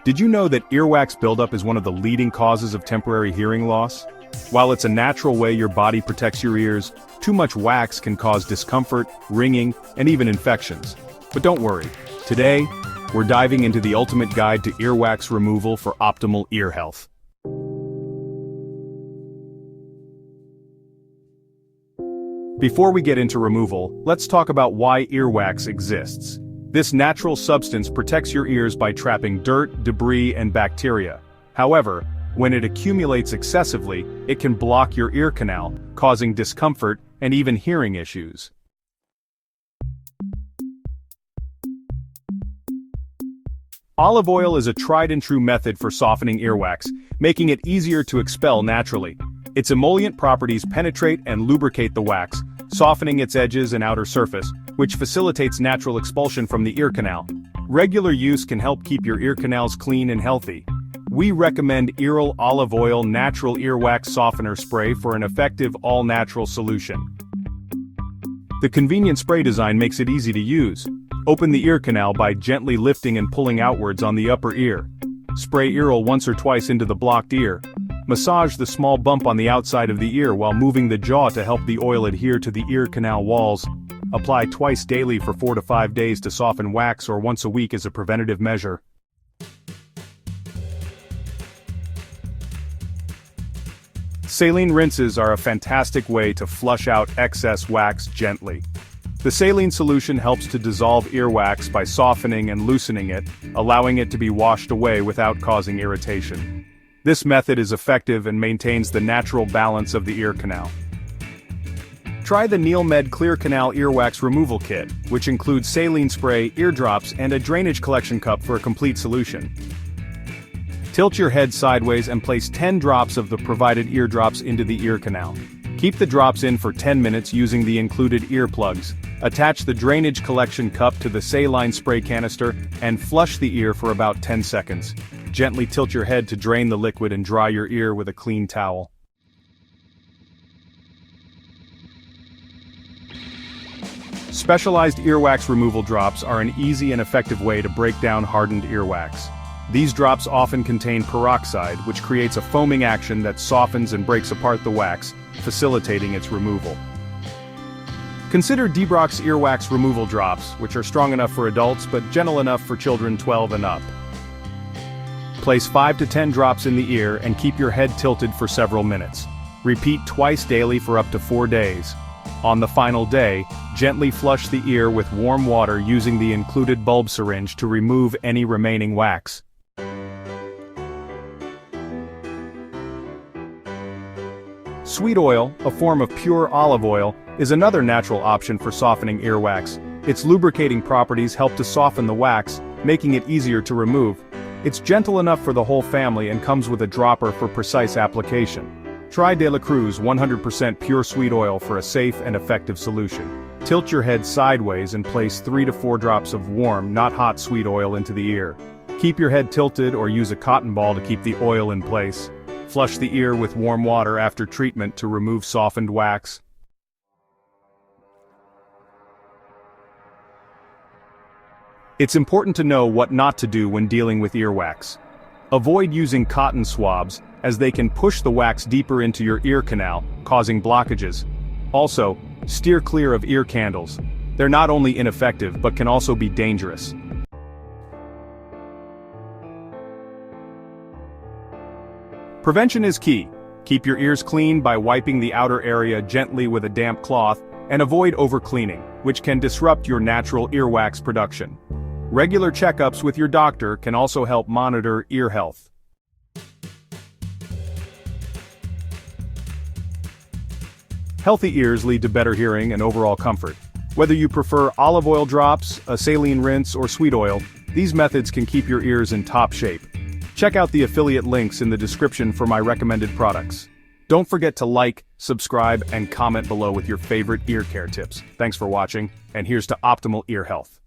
Did you know that earwax buildup is one of the leading causes of temporary hearing loss? While it's a natural way your body protects your ears, too much wax can cause discomfort, ringing, and even infections. But don't worry, today, we're diving into the ultimate guide to earwax removal for optimal ear health. Before we get into removal, let's talk about why earwax exists. This natural substance protects your ears by trapping dirt, debris, and bacteria. However, when it accumulates excessively, it can block your ear canal, causing discomfort and even hearing issues. Olive oil is a tried-and-true method for softening earwax, making it easier to expel naturally. Its emollient properties penetrate and lubricate the wax, softening its edges and outer surface, which facilitates natural expulsion from the ear canal. Regular use can help keep your ear canals clean and healthy. We recommend Earol Olive Oil Natural Earwax Softener Spray for an effective all-natural solution. The convenient spray design makes it easy to use. Open the ear canal by gently lifting and pulling outwards on the upper ear. Spray Earol once or twice into the blocked ear. Massage the small bump on the outside of the ear while moving the jaw to help the oil adhere to the ear canal walls. Apply twice daily for 4 to 5 days to soften wax, or once a week as a preventative measure. Saline rinses are a fantastic way to flush out excess wax gently. The saline solution helps to dissolve earwax by softening and loosening it, allowing it to be washed away without causing irritation. This method is effective and maintains the natural balance of the ear canal. Try the NeilMed Clearcanal Earwax Removal Kit, which includes saline spray, eardrops, and a drainage collection cup for a complete solution. Tilt your head sideways and place 10 drops of the provided eardrops into the ear canal. Keep the drops in for 10 minutes using the included earplugs. Attach the drainage collection cup to the saline spray canister and flush the ear for about 10 seconds. Gently tilt your head to drain the liquid and dry your ear with a clean towel. Specialized earwax removal drops are an easy and effective way to break down hardened earwax. These drops often contain peroxide, which creates a foaming action that softens and breaks apart the wax, facilitating its removal. Consider Debrox earwax removal drops, which are strong enough for adults but gentle enough for children 12 and up. Place 5 to 10 drops in the ear and keep your head tilted for several minutes. Repeat twice daily for up to 4 days. On the final day, gently flush the ear with warm water using the included bulb syringe to remove any remaining wax. Sweet oil, a form of pure olive oil, is another natural option for softening earwax. Its lubricating properties help to soften the wax, making it easier to remove. It's gentle enough for the whole family and comes with a dropper for precise application. Try Cruz 100% pure sweet oil for a safe and effective solution. Tilt your head sideways and place 3 to 4 drops of warm, not hot sweet oil into the ear. Keep your head tilted or use a cotton ball to keep the oil in place. Flush the ear with warm water after treatment to remove softened wax. It's important to know what not to do when dealing with earwax. Avoid using cotton swabs, as they can push the wax deeper into your ear canal, causing blockages. Also, steer clear of ear candles. They're not only ineffective but can also be dangerous. Prevention is key. Keep your ears clean by wiping the outer area gently with a damp cloth, and avoid overcleaning, which can disrupt your natural earwax production. Regular checkups with your doctor can also help monitor ear health. Healthy ears lead to better hearing and overall comfort. Whether you prefer olive oil drops, a saline rinse, or sweet oil, these methods can keep your ears in top shape. Check out the affiliate links in the description for my recommended products. Don't forget to like, subscribe, and comment below with your favorite ear care tips. Thanks for watching, and here's to optimal ear health.